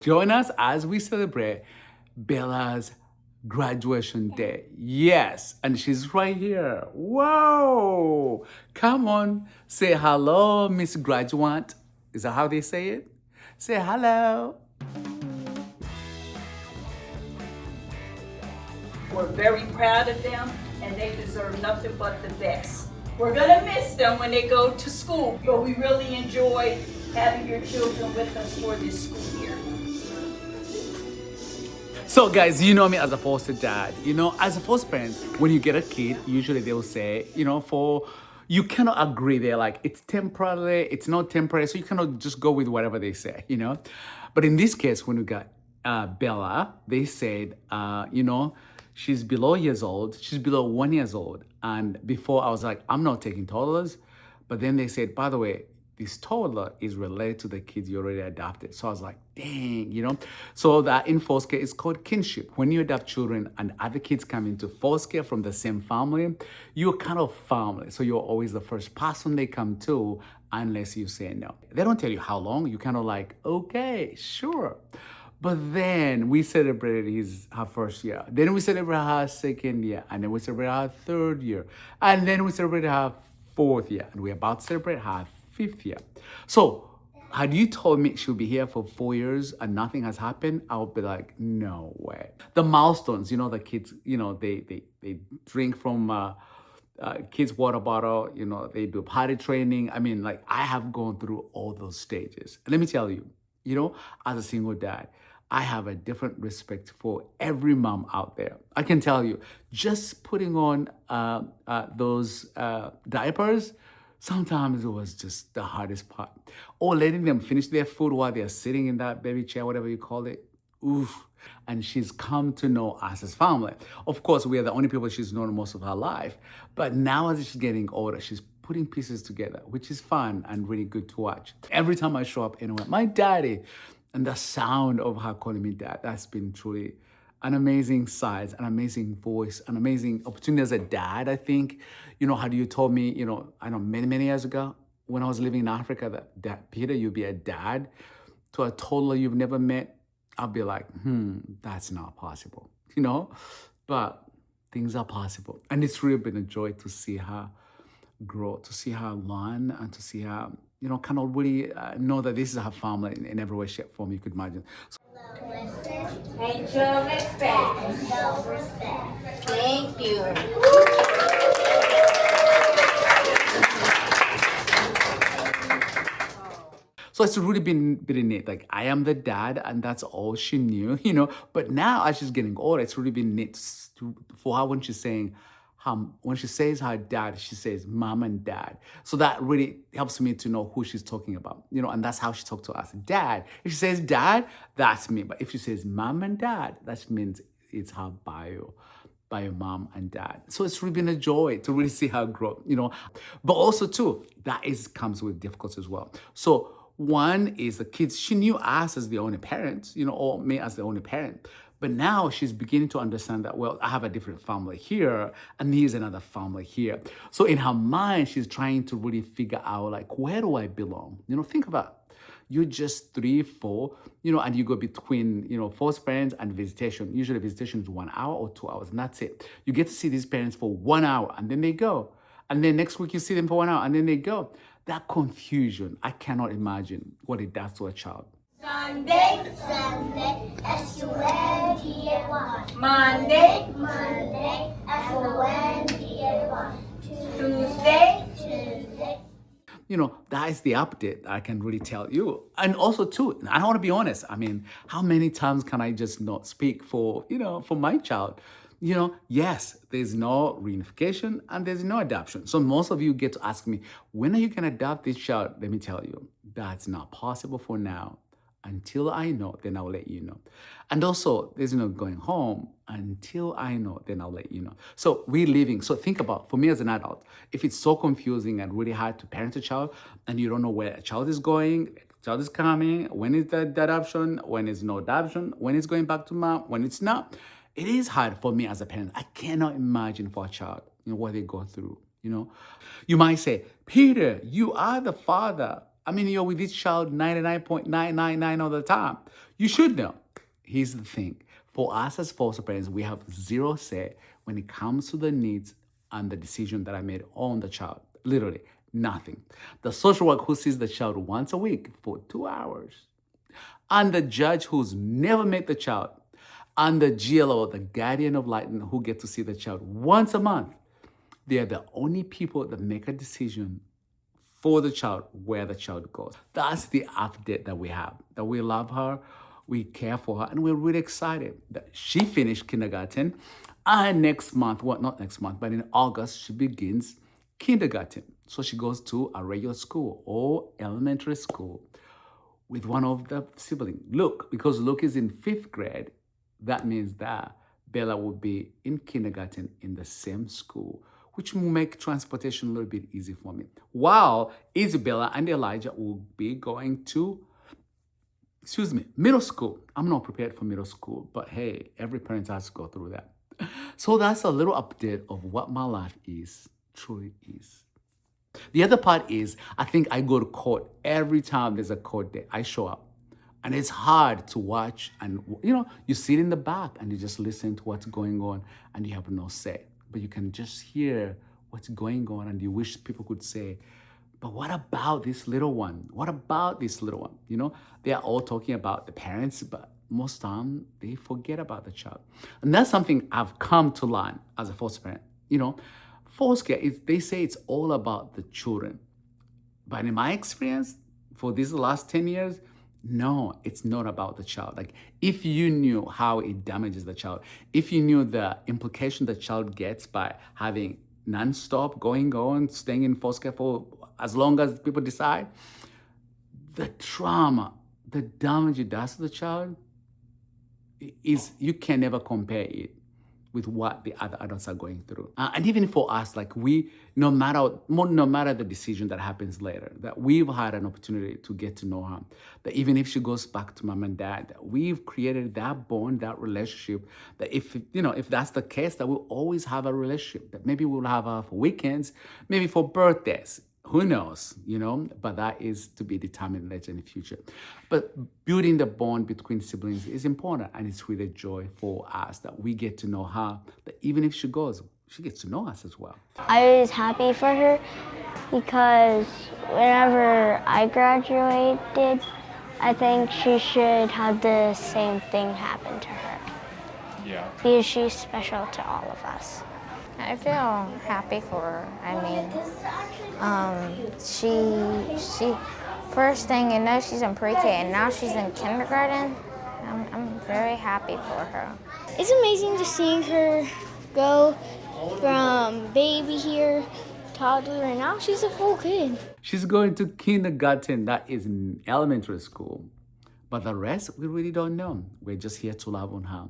Join us as we celebrate Bella's graduation day. Yes, and she's right here. Whoa! Come on, say hello, Miss Graduate. Is that how they say it? Say hello. We're very proud of them, and they deserve nothing but the best. We're gonna miss them when they go to school, but we really enjoy having your children with us for this school year. So guys, you know me as a foster dad. As a foster parent, when you get a kid, usually they'll say, you cannot agree. They're like, it's temporary, it's not temporary. So you cannot just go with whatever they say. But in this case, when we got Bella, they said, she's below years old. She's below 1 year old. And before I was like, I'm not taking toddlers. But then they said, by the way, this toddler is related to the kids you already adopted. So I was like, dang. So that in foster care is called kinship. When you adopt children and other kids come into foster care from the same family, you're kind of family. So you're always the first person they come to unless you say no. They don't tell you how long. You kind of like, okay, sure. But then we celebrated her first year. Then we celebrated her second year. And then we celebrated her third year. And then we celebrated her fourth year. And we're about to celebrate her fifth year. So had you told me she'll be here for 4 years and nothing has happened, I would be like, no way. The milestones, the kids, they drink from kids' water bottle, they do potty training. I mean, like, I have gone through all those stages. And let me tell you, as a single dad, I have a different respect for every mom out there. I can tell you, just putting on those diapers, sometimes it was just the hardest part. Or letting them finish their food while they're sitting in that baby chair, whatever you call it. Oof. And she's come to know us as family. Of course, we are the only people she's known most of her life. But now as she's getting older, she's putting pieces together, which is fun and really good to watch. Every time I show up anywhere, my daddy, and the sound of her calling me dad, that's been truly an amazing sight, an amazing voice, an amazing opportunity as a dad, I think. How you told me, I know many, many years ago when I was living in Africa that Peter, you'd be a dad to a toddler you've never met. I'll be like, that's not possible, But things are possible. And it's really been a joy to see her grow, to see her learn, and to see her, kind of really know that this is her family in every way, shape, form you could imagine. And show respect. Thank you. So it's really been really neat. Like, I am the dad, and that's all she knew, But now, as she's getting older, it's really been neat for her when she's saying, when she says her dad, she says mom and dad. So that really helps me to know who she's talking about, and that's how she talks to us. Dad. If she says dad, that's me. But if she says mom and dad, that means it's her bio mom and dad. So it's really been a joy to really see her grow, But also too, comes with difficulties as well. So one is the kids, she knew us as the only parents, or me as the only parent. But now she's beginning to understand that, well, I have a different family here, and here's another family here. So in her mind, she's trying to really figure out, like, where do I belong? Think about it. You're just 3, 4, and you go between, foster parents and visitation. Usually visitation is 1 hour or 2 hours, and that's it. You get to see these parents for 1 hour, and then they go. And then next week you see them for 1 hour, and then they go. That confusion, I cannot imagine what it does to a child. Sunday, S-U-N-D-A-Y. Monday, S-O-N-D-A-Y. Tuesday, That is the update I can really tell you. And also too, I want to be honest. I mean, how many times can I just not speak for my child? Yes, there's no reunification and there's no adoption. So most of you get to ask me, when are you going to adopt this child? Let me tell you, that's not possible for now. Until I know, then I'll let you know. And also, there's no going home. Until I know, then I'll let you know. So we're living. So think about, for me as an adult, if it's so confusing and really hard to parent a child, and you don't know where a child is going, a child is coming, when is the adoption, when is no adoption, when it's going back to mom, when it's not, it is hard for me as a parent. I cannot imagine for a child, what they go through, You might say, Peter, you are the father. I mean, you're with this child 99.999 all the time. You should know. Here's the thing. For us as foster parents, we have zero say when it comes to the needs and the decision that I made on the child. Literally, nothing. The social worker who sees the child once a week for 2 hours, and the judge who's never met the child, and the GLO, the guardian of light, who get to see the child once a month, they are the only people that make a decision for the child where the child goes. That's the update that we have, that we love her, we care for her, and we're really excited that she finished kindergarten. And next month, well, not next month, but in August, she begins kindergarten. So she goes to a regular school or elementary school with one of the siblings. Luke, because Luke is in 5th grade, that means that Bella will be in kindergarten in the same school, which will make transportation a little bit easy for me. While Isabella and Elijah will be going to, middle school. I'm not prepared for middle school, but hey, every parent has to go through that. So that's a little update of what my life is, truly is. The other part is, I think I go to court every time there's a court day. I show up. And it's hard to watch, and you sit in the back and you just listen to what's going on and you have no say. But you can just hear what's going on and you wish people could say, but what about this little one? What about this little one? They are all talking about the parents, but most time they forget about the child. And that's something I've come to learn as a foster parent. Foster care, they say it's all about the children. But in my experience, for these last 10 years, no, it's not about the child. Like, if you knew how it damages the child, if you knew the implication the child gets by having non-stop going on, staying in foster care for as long as people decide, the trauma, the damage it does to the child is, you can never compare it with what the other adults are going through. And even for us, like no matter the decision that happens later, that we've had an opportunity to get to know her, that even if she goes back to mom and dad, that we've created that bond, that relationship, that if that's the case, that we'll always have a relationship, that maybe we'll have her for weekends, maybe for birthdays, who knows, but that is to be determined later in the future. But building the bond between siblings is important, and it's really a joy for us that we get to know her, that even if she goes, she gets to know us as well. I was happy for her because whenever I graduated, I think she should have the same thing happen to her. Yeah. Because she's special to all of us. I feel happy for her. She first thing you know, she's in pre-K and now she's in kindergarten. I'm very happy for her. It's amazing to see her go from baby here, toddler, and now she's a full kid. She's going to kindergarten, that is in elementary school. But the rest, we really don't know. We're just here to love on her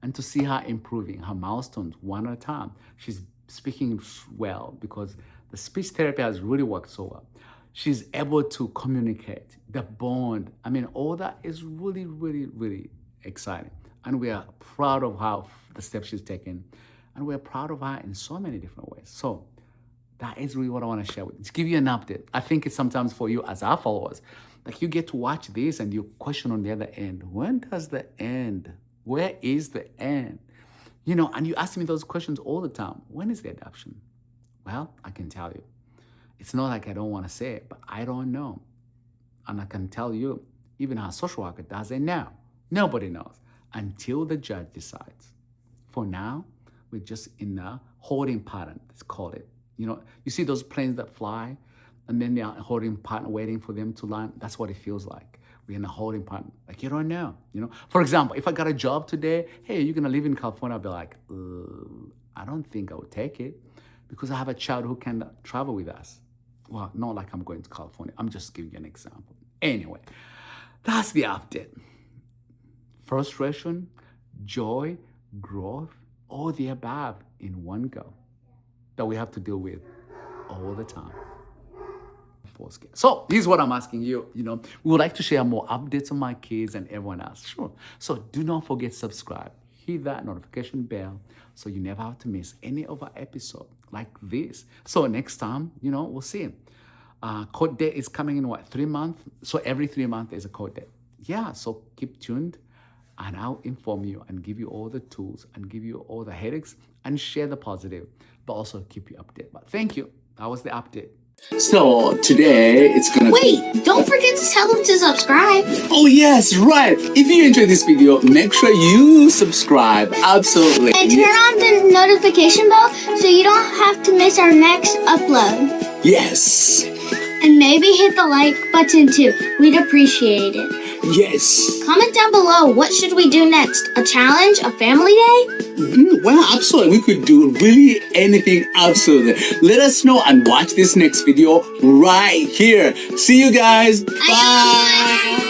and to see her improving her milestones one at a time. She's speaking well because the speech therapy has really worked so well. She's able to communicate, the bond. All that is really, really, really exciting. And we are proud of how the steps she's taken. And we're proud of her in so many different ways. So that is really what I want to share with you. To give you an update. I think it's sometimes for you as our followers, like you get to watch this and you question on the other end, when does the end? Where is the end? And you ask me those questions all the time. When is the adoption? Well, I can tell you. It's not like I don't want to say it, but I don't know. And I can tell you, even our social worker doesn't know. Nobody knows until the judge decides. For now, we're just in a holding pattern, let's call it. You see those planes that fly and then they're holding pattern waiting for them to land? That's what it feels like. We're in a holding pattern. Like, you don't know, For example, if I got a job today, hey, you're going to live in California, I'll be like, I don't think I would take it because I have a child who can travel with us. Well, not like I'm going to California. I'm just giving you an example. Anyway, that's the update. Frustration, joy, growth, all the above in one go that we have to deal with all the time. So here's what I'm asking you. We would like to share more updates on my kids and everyone else. Sure. So do not forget to subscribe. Hit that notification bell so you never have to miss any of our episode like this. So next time, we'll see. Court date is coming in 3 months? So every 3 months there's a court date. yeah, so keep tuned and I'll inform you and give you all the tools and give you all the headaches and share the positive, but also keep you updated. But thank you. That was the update. So today it's gonna Wait, don't forget to tell them to subscribe. Oh yes, right. If you enjoyed this video, make sure you subscribe. Absolutely. And turn on the notification bell so you don't have to miss our next upload. Yes. And maybe hit the like button too. We'd appreciate it. Yes. Comment down below, what should we do next? A challenge? A family day? Well, absolutely. We could do really anything. Absolutely. Let us know and watch this next video right here. See you guys. Bye.